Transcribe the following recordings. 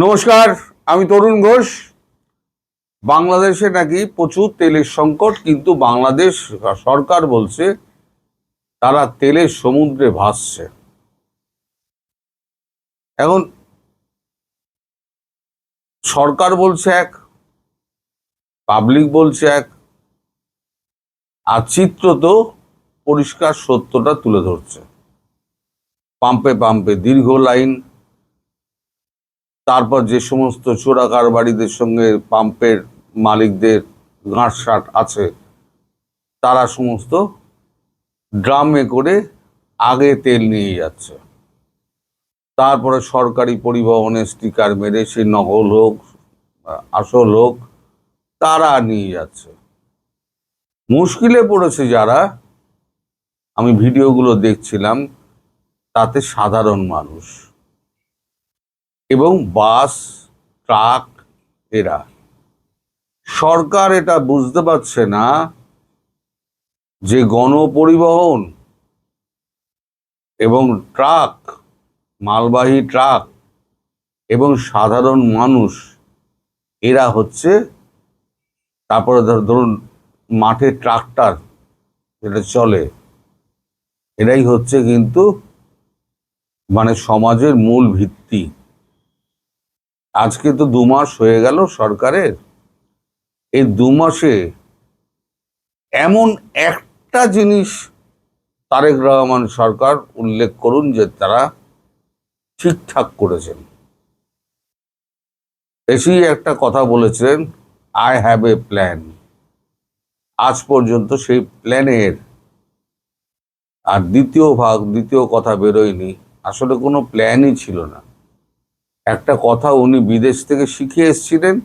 নমস্কার, আমি তরুণ ঘোষ। বাংলাদেশে নাকি প্রচুর তেলের সংকট, কিন্তু বাংলাদেশ সরকার বলছে তারা তেলের সমুদ্রে ভাসছে। এখন সরকার বলছে এক, পাবলিক বলছে এক, আর চিত্র তো পরিষ্কার সত্যটা তুলে ধরছে। পাম্পে পাম্পে দীর্ঘ লাইন, তারপর যে সমস্ত চোরা কারবারিদের সঙ্গে পাম্পের মালিকদের গাঁটসাট আছে, তারা সমস্ত ড্রামে করে আগে তেল নিয়ে যাচ্ছে। তারপরে সরকারি পরিবহনে স্টিকার মেরে সে নকল হোক আসল হোক, তারা নিয়ে যাচ্ছে। মুশকিলে পড়েছে যারা, আমি ভিডিওগুলো দেখছিলাম, তাতে সাধারণ মানুষ এবং বাস, ট্রাক, এরা। সরকার এটা বুঝতে পারছে না যে গণপরিবহন এবং ট্রাক, মালবাহী ট্রাক এবং সাধারণ মানুষ, এরা হচ্ছে, তারপরে ধরুন মাঠে ট্রাক্টর যেটা চলে, এরাই হচ্ছে কিন্তু মানে সমাজের মূল ভিত্তি। আজকে তো 2 মাস হয়ে গেল সরকারের। এই 2 মাসে এমন একটা জিনিস তারেক রহমান সরকার উল্লেখ করুন যে তারা ঠিকঠাক করেছেন। বেশি একটা কথা বলেছিলেন, আই হ্যাভ এ প্ল্যান। আজ পর্যন্ত সেই প্ল্যানের আর দ্বিতীয় কথা বেরোয়নি। আসলে কোনো প্ল্যানই ছিল না। একটা কথা উনি বিদেশ থেকে শিখে এসেছিলেন,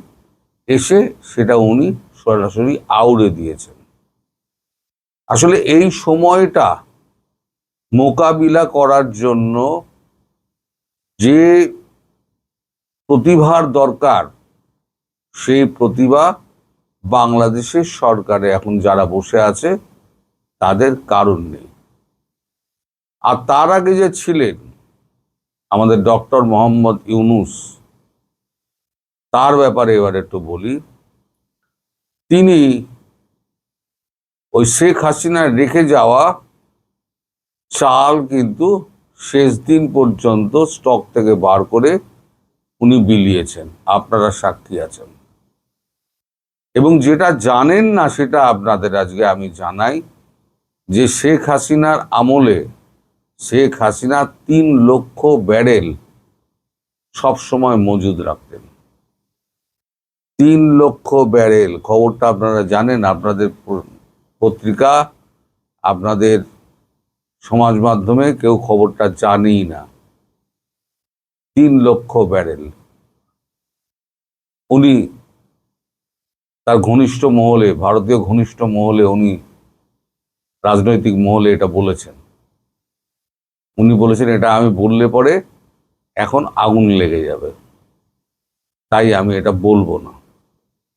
এসে সেটা উনি সরাসরি আউড়ে দিয়েছেন। আসলে এই সময়টা মোকাবিলা করার জন্য যে প্রতিভার দরকার, সেই প্রতিভা বাংলাদেশের সরকারে এখন যারা বসে আছে তাদের কারণ নেই। আর তার আগে যে ছিলেন আমাদের ডক্টর মোহাম্মদ ইউনূস, তার ব্যাপারে এবার একটু বলি। তিনি ওই শেখ হাসিনার রেখে যাওয়া চাল কিন্তু শেষ দিন পর্যন্ত স্টক থেকে বার করে উনি বিলিয়েছেন, আপনারা সাক্ষী আছেন। এবং যেটা জানেন না সেটা আপনাদের আজকে আমি জানাই, যে শেখ হাসিনার আমলে শেখ হাসিনা 3 লক্ষ ব্যারেল সবসময় মজুদ রাখতেন। 3 লক্ষ ব্যারেল, খবরটা আপনারা জানেন। আপনাদের পত্রিকা, আপনাদের সমাজ মাধ্যমে কেউ খবরটা জানেই না। 3 লক্ষ ব্যারেল উনি তার ঘনিষ্ঠ মহলে, ভারতীয় ঘনিষ্ঠ মহলে, উনি রাজনৈতিক মহলে এটা বলেছেন। উনি বলেছেন এটা আমি বললে পরে এখন আগুন লেগে যাবে, তাই আমি এটা বলবো না।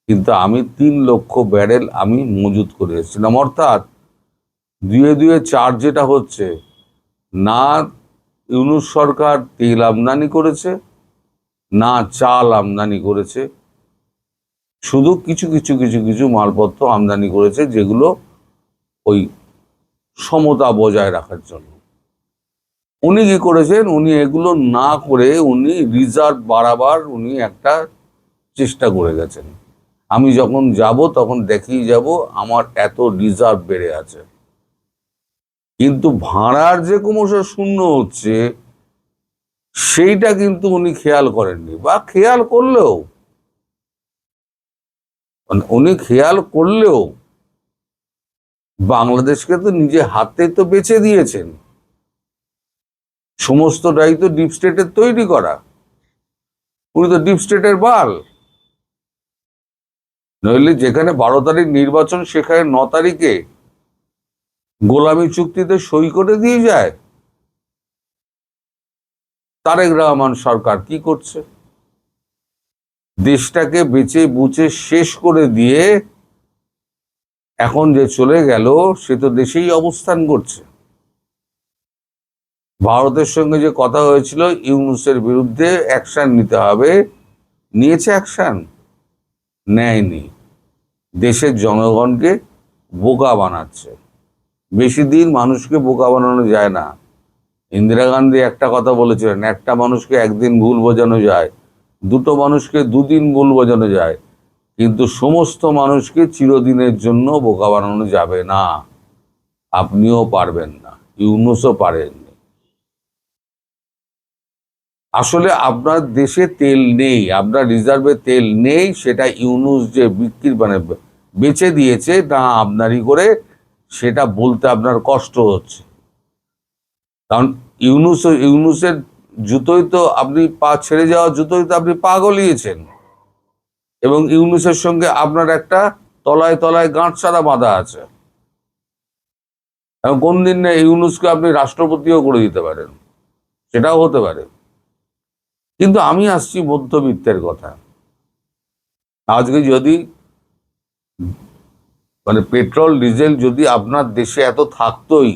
কিন্তু আমি 3 লক্ষ ব্যারেল আমি মজুত করে এসেছিলাম। অর্থাৎ 2 4 যেটা হচ্ছে, না ইউনূস সরকার তেল আমদানি করেছে, না চাল আমদানি করেছে, শুধু কিছু মালপত্র আমদানি করেছে, যেগুলো ওই সমতা বজায় রাখার জন্য। উনি কি করেছেন, উনি এগুলো না করে উনি রিজার্ভ বাড়াবার উনি একটা চেষ্টা করে গেছেন। আমি যখন যাব তখন দেখেই যাব আমার এত রিজার্ভ বেড়ে আছে। কিন্তু ভাড়ার যে ক্রমশ শূন্য হচ্ছে, সেইটা কিন্তু উনি খেয়াল করেননি, বা খেয়াল করলেও বাংলাদেশকে তো নিজে হাতে তো বেচে দিয়েছেন। সমস্তটাই তো ডিপ স্টেটের তৈরি করা। উনি তো ডিপ স্টেটের বাল। নইলে যেখানে 12 তারিখ নির্বাচন, সেখানে 9 তারিখে গোলামি চুক্তিতে সই করে দিয়ে যায়। তারেক রহমান সরকার কি করছে? দেশটাকে বেচে বুচে শেষ করে দিয়ে এখন যে চলে গেল, সে তো দেশেই অবস্থান করছে। ভারতের সঙ্গে যে কথা হয়েছিল ইউনূসের বিরুদ্ধে অ্যাকশন নিতে হবে, নিয়েছে অ্যাকশন? নেয়নি। দেশের জনগণকে বোকা বানাচ্ছে। বেশি দিন মানুষকে বোকা বানানো যায় না। ইন্দিরা গান্ধী একটা কথা বলেছিলেন, একটা মানুষকে একদিন ভুল বোঝানো যায়, দুটো মানুষকে দুদিন ভুল বোঝানো যায়, কিন্তু সমস্ত মানুষকে চিরদিনের জন্য বোকা বানানো যাবে না। আপনিও পারবেন না, ইউনূসও পারেননি। আসলে আপনার দেশে তেল নেই, আপনার রিজার্ভে তেল নেই, সেটা ইউনূস যে বিক্রি মানে বেচে দিয়েছে না আপনারই করে, সেটা বলতে আপনার কষ্ট হচ্ছে। কারণ ইউনূসের জুতোই তো আপনি পা ছেড়ে যাওয়া জুতোই তো আপনি পা গলিয়েছেন, এবং ইউনূসের সঙ্গে আপনার একটা তলায় তলায় গাঁটছাড়া বাঁধা আছে। এবং কোন দিন না ইউনূসকে আপনি রাষ্ট্রপতিও করে দিতে পারেন, সেটাও হতে পারে। কিন্তু আমি আসছি মধ্যবিত্তের কথা। আজকে যদি মানে পেট্রোল ডিজেল যদি আপনার দেশে এত থাকতোই,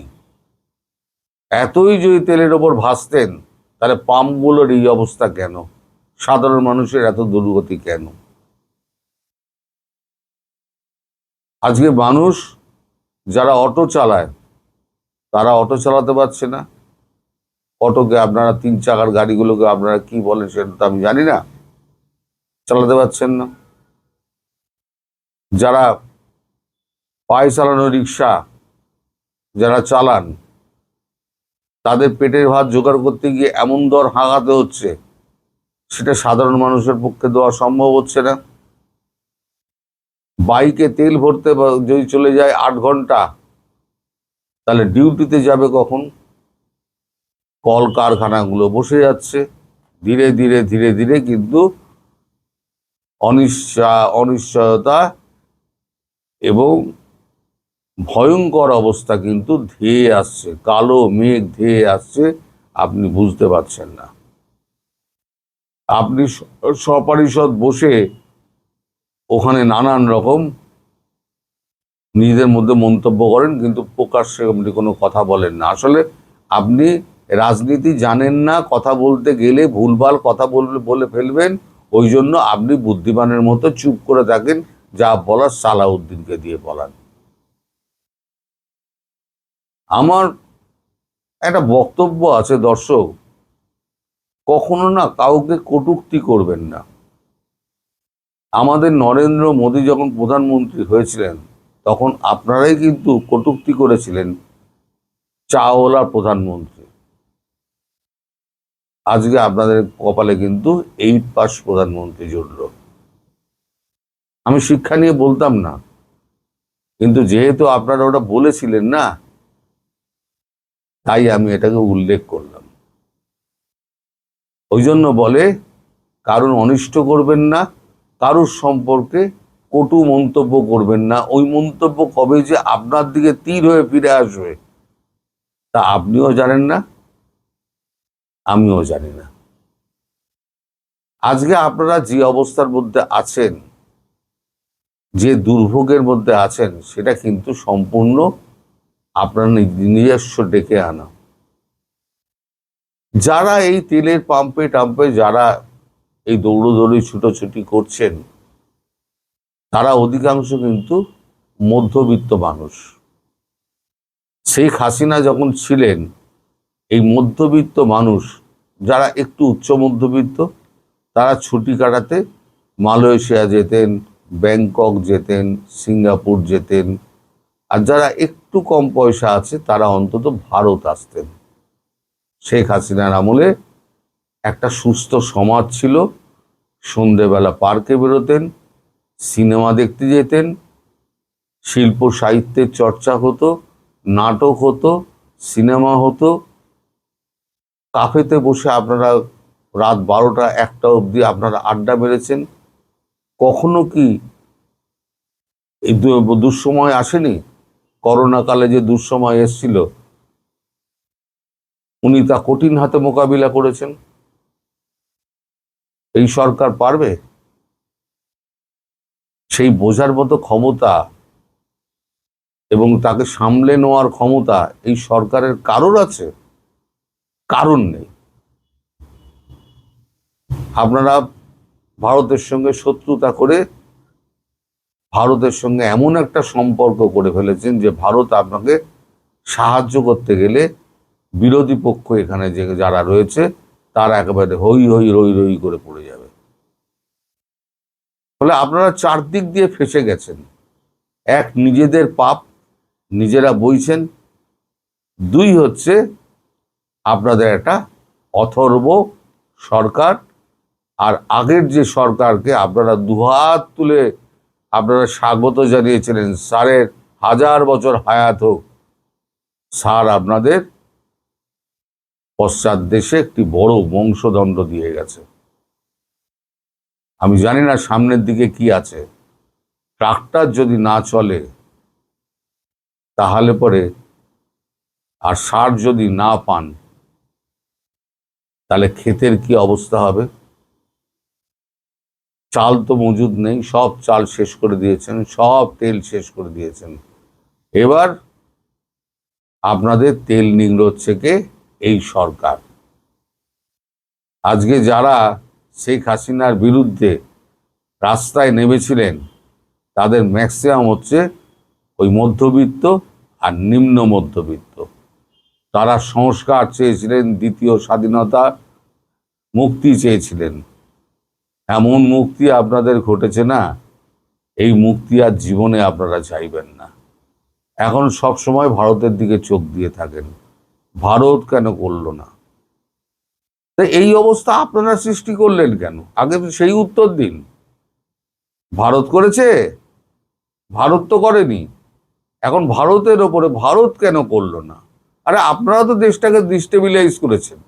এতই যদি তেলের ওপর ভাসতেন, তাহলে পাম্পগুলোর এই অবস্থা কেন? সাধারণ মানুষের এত দুর্গতি কেন? আজকে মানুষ যারা অটো চালায়, তারা অটো চালাতে পারছে না। অটোকে আপনারা 3 চাকার গাড়িগুলোকে আপনারা কি বলেন সেটা তো আমি জানি না, চালাতে পারছেন না। যারা পায়ে চালানো রিক্সা যারা চালান, তাদের পেটের ভাত জোগাড় করতে গিয়ে এমন দর হাঁকাতে হচ্ছে, সেটা সাধারণ মানুষের পক্ষে দেওয়া সম্ভব হচ্ছে না। বাইকে তেল ভরতে যদি চলে যায় 8 ঘন্টা, তাহলে ডিউটিতে যাবে কখন? কলকারখানাগুলো বসে যাচ্ছে। ধীরে ধীরে ধীরে ধীরে কিন্তু অনিশ্চয়তা এবং ভয়ঙ্কর অবস্থা কিন্তু ধেয়ে আসছে, কালো মেঘ ধেয়ে আসছে, আপনি বুঝতে পারছেন না। আপনি সপরিষদ বসে ওখানে নানান রকম নিজেদের মধ্যে মন্তব্য করেন, কিন্তু প্রকাশ্যে আপনি কোনো কথা বলেন না। আসলে আপনি রাজনীতি জানেন না, কথা বলতে গেলে ভুলভাল কথা বলে ফেলবেন, ওই জন্য আপনি বুদ্ধিমানের মতো চুপ করে থাকেন, যা বলার সালাউদ্দিনকে দিয়ে বলান। আমার একটা বক্তব্য আছে দর্শক, কখনো না কাউকে কটূক্তি করবেন না। আমাদের নরেন্দ্র মোদী যখন প্রধানমন্ত্রী হয়েছিলেন, তখন আপনারাই কিন্তু কটূক্তি করেছিলেন চাওয়ালা প্রধানমন্ত্রী। আজকে আপনাদের কপালে কিন্তু 8 পাস প্রধানমন্ত্রী জুটল। আমি শিক্ষা নিয়ে বলতাম না, কিন্তু যেহেতু আপনারা ওটা বলেছিলেন না, তাই আমি এটাকে উল্লেখ করলাম। ওই জন্য বলে, কারণ অনিষ্ট করবেন না, কারোর সম্পর্কে কটু মন্তব্য করবেন না। ওই মন্তব্য কবে যে আপনার দিকে তীর হয়ে ফিরে আসবে, তা আপনিও জানেন না, আমিও জানি না। আজকে আপনারা যে অবস্থার মধ্যে আছেন, যে দুর্ভোগের মধ্যে আছেন, সেটা কিন্তু সম্পূর্ণ আপনার নিজস্ব ডেকে আনা। যারা এই তেলের পাম্পে টাম্পে যারা এই দৌড়োদৌড়ি ছুটোছুটি করছেন, তারা অধিকাংশ কিন্তু মধ্যবিত্ত মানুষ। শেখ হাসিনা যখন ছিলেন, এই মধ্যবিত্ত মানুষ যারা একটু উচ্চ মধ্যবিত্ত, তারা ছুটি কাটাতে মালয়েশিয়া যেতেন, ব্যাংকক যেতেন, সিঙ্গাপুর যেতেন। আর যারা একটু কম পয়সা আছে, তারা অন্তত ভারত আসতেন। শেখ হাসিনার আমলে একটা সুস্থ সমাজ ছিল। সন্ধেবেলা পার্কে বেরোতেন, সিনেমা দেখতে যেতেন, শিল্প সাহিত্যের চর্চা হতো, নাটক হতো, সিনেমা হতো। কাফেতে বসে আপনারা রাত 12টা 1টা অবধি আপনারা আড্ডা মেরেছেন। কখনো কি এই দুঃসময় আসেনি? করোনা কালে যে দুঃসময় এসেছিল, উনি তা কঠিন হাতে মোকাবিলা করেছেন। এই সরকার পারবে? সেই বোঝার মতো ক্ষমতা এবং তাকে সামলে নেওয়ার ক্ষমতা এই সরকারের কারোর আছে? কারণ নেই। আপনারা ভারতের সঙ্গে শত্রুতা করে ভারতের সঙ্গে এমন একটা সম্পর্ক করে ফেলেছেন যে ভারত আপনাকে সাহায্য করতে গেলে বিরোধী পক্ষ এখানে যে যারা রয়েছে তারা একেবারে হই হই রই রই করে পড়ে যাবে। ফলে আপনারা চারদিক দিয়ে ফেঁসে গেছেন। এক, নিজেদের পাপ নিজেরা বইছেন। দুই হচ্ছে আপনাদের একটা অথর্ব সরকার, আর আগের যে সরকারকে আপনারা দুহাত তুলে আপনারা স্বাগত জানিয়েছিলেন, স্যারের 1000 বছর হায়াত হোক, স্যার আপনাদের পশ্চাৎ দেশে একটি বড় বংশদণ্ড দিয়ে গেছে। আমি জানি না সামনের দিকে কি আছে। ট্রাক্টর যদি না চলে তাহলে পরে, আর সার যদি না পান তাহলে ক্ষেতের কি অবস্থা হবে? চাল তো মজুদ নেই, সব চাল শেষ করে দিয়েছেন, সব তেল শেষ করে দিয়েছেন। এবার আপনাদের তেল নিংড়োচ্ছে কে? এই সরকার। আজকে যারা শেখ হাসিনার বিরুদ্ধে রাস্তায় নেমেছিলেন তাদের ম্যাক্সিমাম হচ্ছে ওই মধ্যবিত্ত আর নিম্ন মধ্যবিত্ত। তারা সংস্কার চেয়েছিলেন, দ্বিতীয় স্বাধীনতা, মুক্তি চেয়েছিলেন। এমন মুক্তি আপনাদের ঘটেছে না, এই মুক্তি আর জীবনে আপনারা চাইবেন না। এখন সব সময় ভারতের দিকে চোখ দিয়ে থাকেন, ভারত কেন করলো না। এই অবস্থা আপনারা সৃষ্টি করলেন কেন? আগে সেই উত্তর দিন। ভারত করেছে? ভারত তো করেনি। এখন ভারতের ওপরে ভারত কেন করলো না? আরে আপনারা তো দেশটাকে ডিস্টেবিলাইজ করেছেন।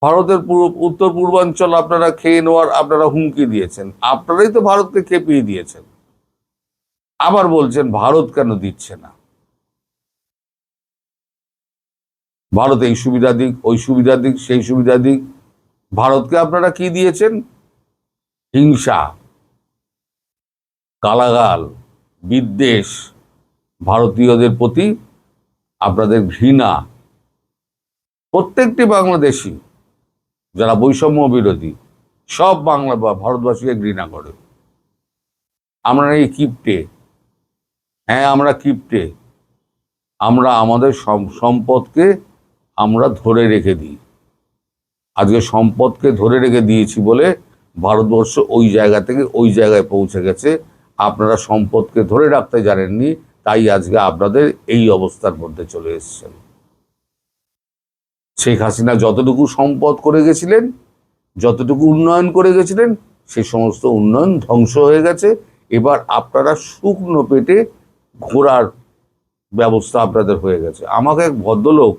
ভারতের উত্তর পূর্বাঞ্চল আপনারা খেয়ে নেওয়ার আপনারা হুমকি দিয়েছেন, আপনারাই তো ভারতকে খেপিয়ে দিয়েছেন। আবার বলছেন ভারত কেন দিচ্ছে না। ভারত এই সুবিধা দিক, ওই সুবিধা দিক, সেই সুবিধা দিক। ভারতকে আপনারা কি দিয়েছেন? হিংসা, কালাগাল, বিদ্বেষ, ভারতীয়দের প্রতি আপনাদের ঘৃণা। প্রত্যেকটি বাংলাদেশি যারা বৈষম্য বিরোধী সব বাংলা বা ভারতবাসীকে ঘৃণা করে। আমরা এই কিপ্টে, হ্যাঁ আমরা কিপ্টে, আমরা আমাদের সম্পদকে আমরা ধরে রেখে দিই। আজকে সম্পদকে ধরে রেখে দিয়েছি বলে ভারতবর্ষ ওই জায়গা থেকে ওই জায়গায় পৌঁছে গেছে। আপনারা সম্পদকে ধরে রাখতে জানেননি, তাই আজকে আপনাদের এই অবস্থার মধ্যে চলে এসেছেন। শেখ হাসিনা যতটুকু সম্পদ করে গেছিলেন, যতটুকু উন্নয়ন করে গেছিলেন, সে সমস্ত উন্নয়ন ধ্বংস হয়ে গেছে। এবার আপনারা শুকনো পেটে ঘোরার ব্যবস্থা আপনাদের হয়ে গেছে। আমাকে এক ভদ্রলোক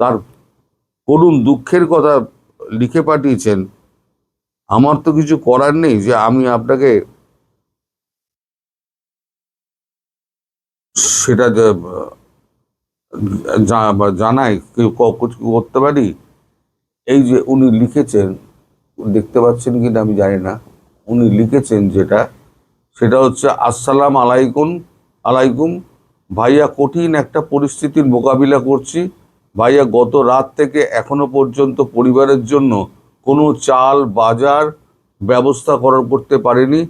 তার করুণ দুঃখের কথা লিখে পাঠিয়েছেন। আমার তো কিছু করার নেই যে আমি আপনাকে সেটা জানাই, কেউ করতে পারি। এই যে উনি লিখেছেন, দেখতে পাচ্ছেন কিনা আমি জানি না, উনি লিখেছেন সেটা হচ্ছে, আসসালাম আলাইকুম ভাইয়া, কঠিন একটা পরিস্থিতির মোকাবিলা করছি ভাইয়া। গত রাত থেকে এখনো পর্যন্ত পরিবারের জন্য কোনো চাল বাজার ব্যবস্থা করতে পারিনি।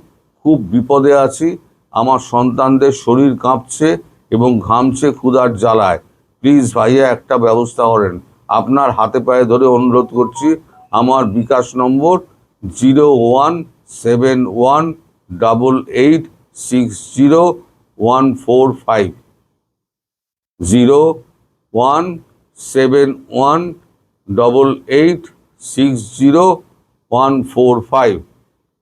খুব বিপদে আছি। আমার সন্তানদের শরীর কাঁপছে এবং ঘামছে ক্ষুধার জ্বালায়। প্লিজ ভাইয়া একটা ব্যবস্থা করেন। আপনার হাতে পায়ে ধরে অনুরোধ করছি। আমার বিকাশ নম্বর 017188600145, 017188600145।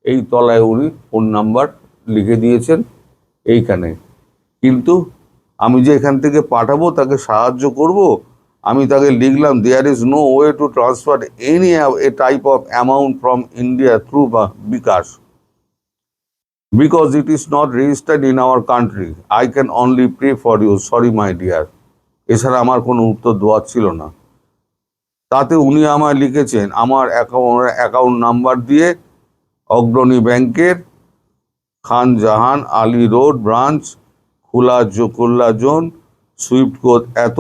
এই তলায় উনি ফোন নাম্বার লিখে দিয়েছেন এইখানে। কিন্তু আমি যে এখান থেকে পাঠাবো, তাকে সাহায্য করব, আমি তাকে লিখলাম, there is no way to transfer any a type of amount from India through bKash, because it is not registered in our country. I can only pray for you, sorry my dear. এছাড়া আমার কোনো উত্তর দেওয়ার ছিল না। তাতে উনি আমায় লিখেছেন আমার অ্যাকাউন্ট নাম্বার দিয়ে, অগ্রণী ব্যাংকের, Khan Jahan Ali road branch, Khulna zone, swift code এত,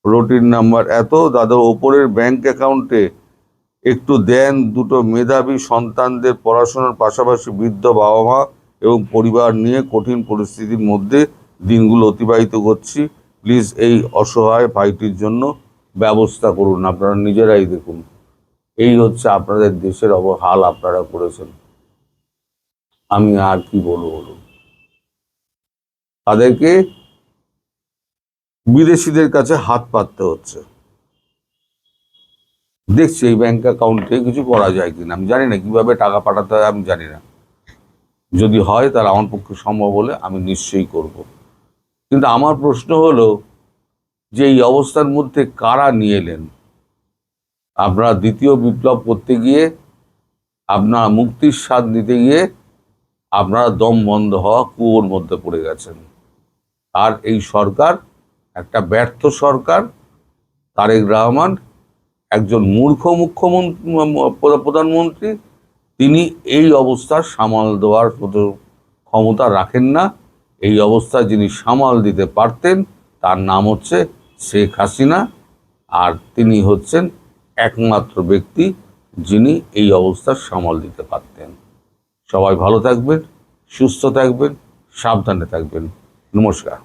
রুটিন নাম্বার এত। দাদা ওপরের ব্যাংক অ্যাকাউন্টে একটু দেন দুটো মেধাবী সন্তানদের পড়াশোনার পাশাপাশি বৃদ্ধ বাবা মা এবং পরিবার নিয়ে কঠিন পরিস্থিতির মধ্যে দিনগুলো অতিবাহিত করছি। প্লিজ এই অসহায় ভাইটির জন্য ব্যবস্থা করুন। আপনারা নিজেরাই দেখুন, এই হচ্ছে আপনাদের দেশের হাল আপনারা করেছেন। আমি আর কি বলবো বলুন। তাদেরকে বিদেশিদের কাছে হাত পাততে হচ্ছে। দেখছি এই ব্যাংক অ্যাকাউন্টে কিছু করা যায় কিনা। আমি জানি না কিভাবে টাকা পাঠাতে হয়, আমি জানি না। যদি হয় তাহলে আমার পক্ষে সম্ভব হলে আমি নিশ্চয়ই করব। কিন্তু আমার প্রশ্ন হলো যে এই অবস্থার মধ্যে কারা নিয়ে এলেন? আপনারা দ্বিতীয় বিপ্লব করতে গিয়ে, আপনারা মুক্তির স্বাদ নিতে গিয়ে আপনারা দম বন্ধ হওয়া কুয়োর মধ্যে পড়ে গেছেন। আর এই সরকার একটা ব্যর্থ সরকার। তারেক রহমান একজন মূর্খ প্রধানমন্ত্রী। তিনি এই অবস্থা সামাল দেওয়ার ক্ষমতা রাখেন না। এই অবস্থা যিনি সামাল দিতে পারতেন তার নাম হচ্ছে শেখ হাসিনা। আর তিনি হচ্ছেন একমাত্র ব্যক্তি যিনি এই অবস্থার সামাল দিতে পারতেন। সবাই ভালো থাকবেন, সুস্থ থাকবেন, সাবধানে থাকবেন। নমস্কার।